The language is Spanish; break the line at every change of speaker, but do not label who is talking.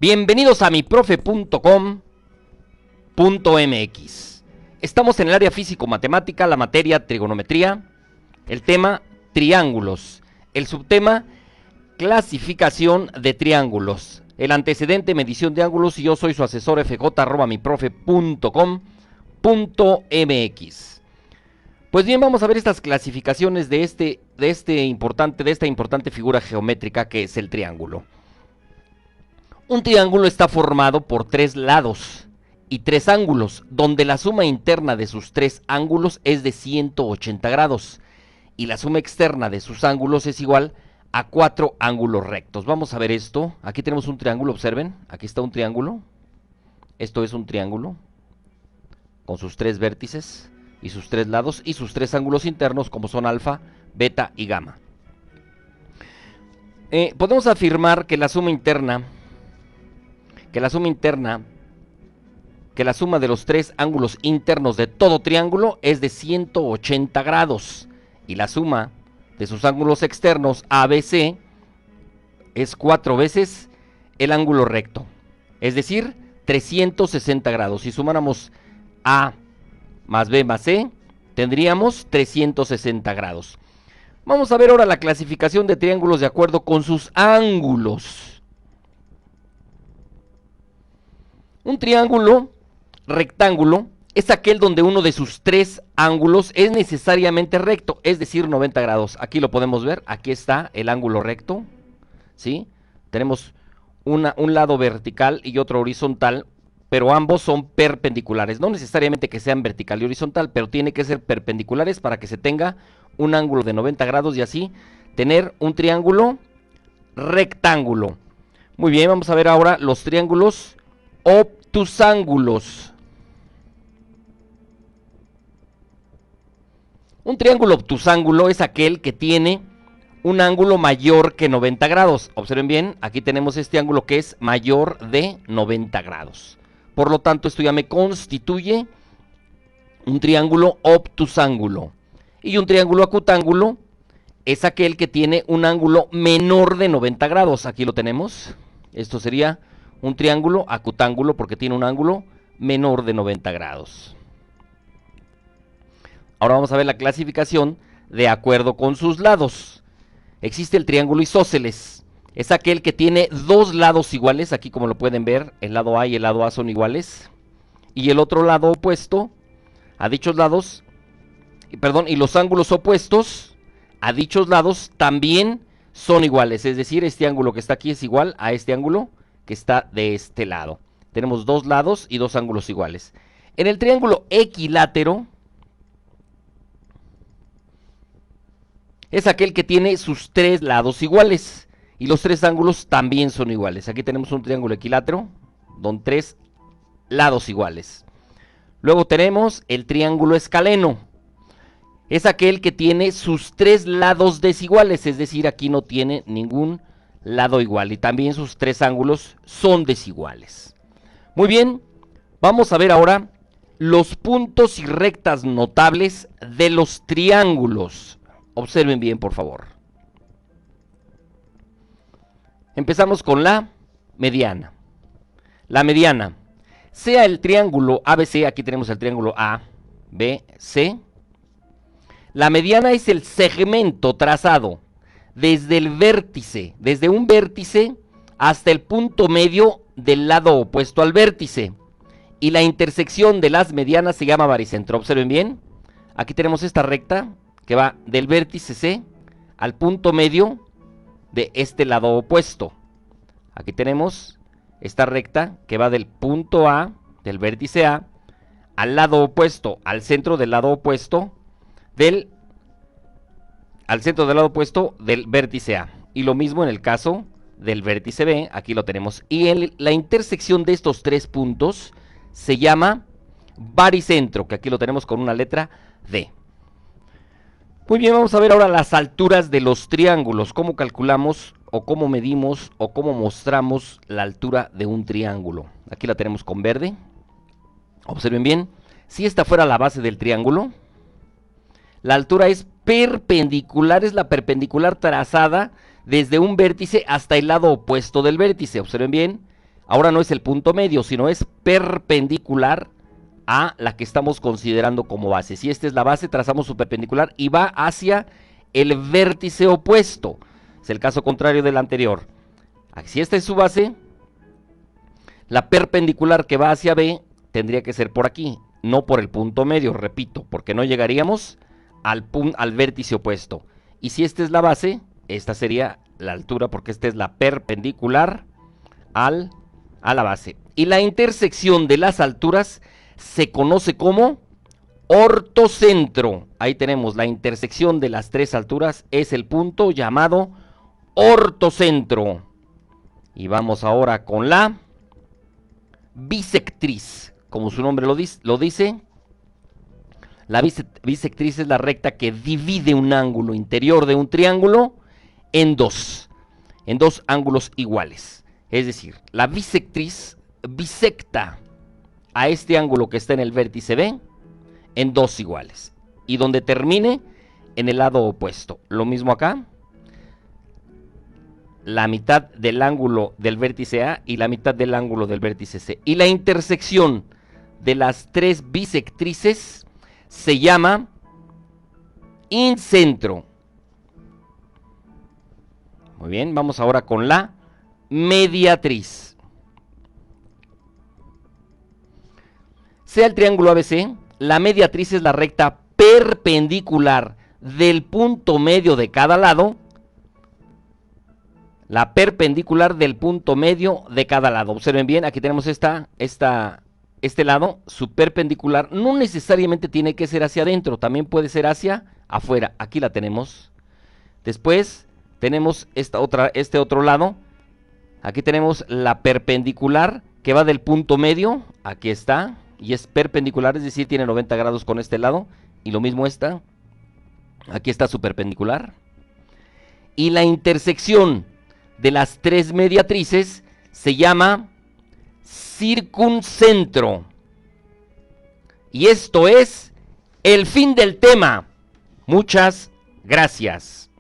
Bienvenidos a miprofe.com.mx. Estamos en el área físico-matemática, la materia trigonometría, el tema triángulos, el subtema clasificación de triángulos, el antecedente medición de ángulos y yo soy su asesor fj@miprofe.com.mx. Pues bien, vamos a ver estas clasificaciones de esta importante figura geométrica que es el triángulo. Un triángulo está formado por tres lados y tres ángulos, donde la suma interna de sus tres ángulos es de 180 grados y la suma externa de sus ángulos es igual a 4 ángulos rectos. Vamos a ver esto. Aquí tenemos un triángulo, observen, aquí está un triángulo. Esto es un triángulo con sus tres vértices y sus tres lados y sus tres ángulos internos como son alfa, beta y gamma. Podemos afirmar que la suma de los tres ángulos internos de todo triángulo es de 180 grados y la suma de sus ángulos externos ABC es 4 veces el ángulo recto, es decir, 360 grados. Si sumáramos A más B más C, tendríamos 360 grados. Vamos a ver ahora la clasificación de triángulos de acuerdo con sus ángulos. Un triángulo rectángulo es aquel donde uno de sus tres ángulos es necesariamente recto, es decir, 90 grados. Aquí lo podemos ver, aquí está el ángulo recto, ¿sí? Tenemos un lado vertical y otro horizontal, pero ambos son perpendiculares. No necesariamente que sean vertical y horizontal, pero tiene que ser perpendiculares para que se tenga un ángulo de 90 grados y así tener un triángulo rectángulo. Muy bien, vamos a ver ahora los triángulos obtusángulos. Un triángulo obtusángulo es aquel que tiene un ángulo mayor que 90 grados. Observen bien, aquí tenemos este ángulo que es mayor de 90 grados. Por lo tanto, esto ya me constituye un triángulo obtusángulo. Y un triángulo acutángulo es aquel que tiene un ángulo menor de 90 grados. Aquí lo tenemos. Esto sería un triángulo acutángulo porque tiene un ángulo menor de 90 grados. Ahora vamos a ver la clasificación de acuerdo con sus lados. Existe el triángulo isósceles. Es aquel que tiene dos lados iguales. Aquí como lo pueden ver, el lado A y el lado A son iguales. Y el otro lado opuesto a dichos lados, y los ángulos opuestos a dichos lados también son iguales. Es decir, este ángulo que está aquí es igual a este ángulo que está de este lado. Tenemos dos lados y dos ángulos iguales. En el triángulo equilátero es aquel que tiene sus tres lados iguales y los tres ángulos también son iguales. Aquí tenemos un triángulo equilátero con tres lados iguales. Luego tenemos el triángulo escaleno. Es aquel que tiene sus tres lados desiguales, es decir, aquí no tiene ningún lado igual y también sus tres ángulos son desiguales. Muy bien, vamos a ver ahora los puntos y rectas notables de los triángulos. Observen bien, por favor. Empezamos con la mediana. La mediana, sea el triángulo ABC, aquí tenemos el triángulo A, B, C. La mediana es el segmento trazado desde un vértice hasta el punto medio del lado opuesto al vértice. Y la intersección de las medianas se llama baricentro. Observen bien, aquí tenemos esta recta que va del vértice C al punto medio de este lado opuesto. Aquí tenemos esta recta que va del punto A, del vértice A, al lado opuesto, al centro del lado opuesto del vértice A. Y lo mismo en el caso del vértice B, aquí lo tenemos. Y la intersección de estos tres puntos se llama baricentro, que aquí lo tenemos con una letra D. Muy bien, vamos a ver ahora las alturas de los triángulos, cómo calculamos o cómo medimos o cómo mostramos la altura de un triángulo. Aquí la tenemos con verde. Observen bien, si esta fuera la base del triángulo, la altura es perpendicular, es la perpendicular trazada desde un vértice hasta el lado opuesto del vértice. Observen bien, ahora no es el punto medio, sino es perpendicular a la que estamos considerando como base. Si esta es la base, trazamos su perpendicular y va hacia el vértice opuesto. Es el caso contrario del anterior. Si esta es su base, la perpendicular que va hacia B tendría que ser por aquí, no por el punto medio, repito, porque no llegaríamos al vértice opuesto. Y si esta es la base, esta sería la altura, porque esta es la perpendicular a la base. Y la intersección de las alturas se conoce como ortocentro. Ahí tenemos la intersección de las tres alturas, es el punto llamado ortocentro. Y vamos ahora con la bisectriz. Como su nombre lo dice, la bisectriz es la recta que divide un ángulo interior de un triángulo en dos ángulos iguales. Es decir, la bisectriz bisecta a este ángulo que está en el vértice B en dos iguales. Y donde termine en el lado opuesto. Lo mismo acá. La mitad del ángulo del vértice A y la mitad del ángulo del vértice C. Y la intersección de las tres bisectrices se llama incentro. Muy bien, vamos ahora con la mediatriz. Sea el triángulo ABC, la mediatriz es la recta perpendicular del punto medio de cada lado. La perpendicular del punto medio de cada lado. Observen bien, aquí tenemos este lado, su perpendicular. No necesariamente tiene que ser hacia adentro, también puede ser hacia afuera. Aquí la tenemos. Después tenemos este otro lado. Aquí tenemos la perpendicular que va del punto medio. Aquí está. Y es perpendicular, es decir, tiene 90 grados con este lado. Y lo mismo esta. Aquí está su perpendicular. Y la intersección de las tres mediatrices se llama circuncentro. Y esto es el fin del tema. Muchas gracias.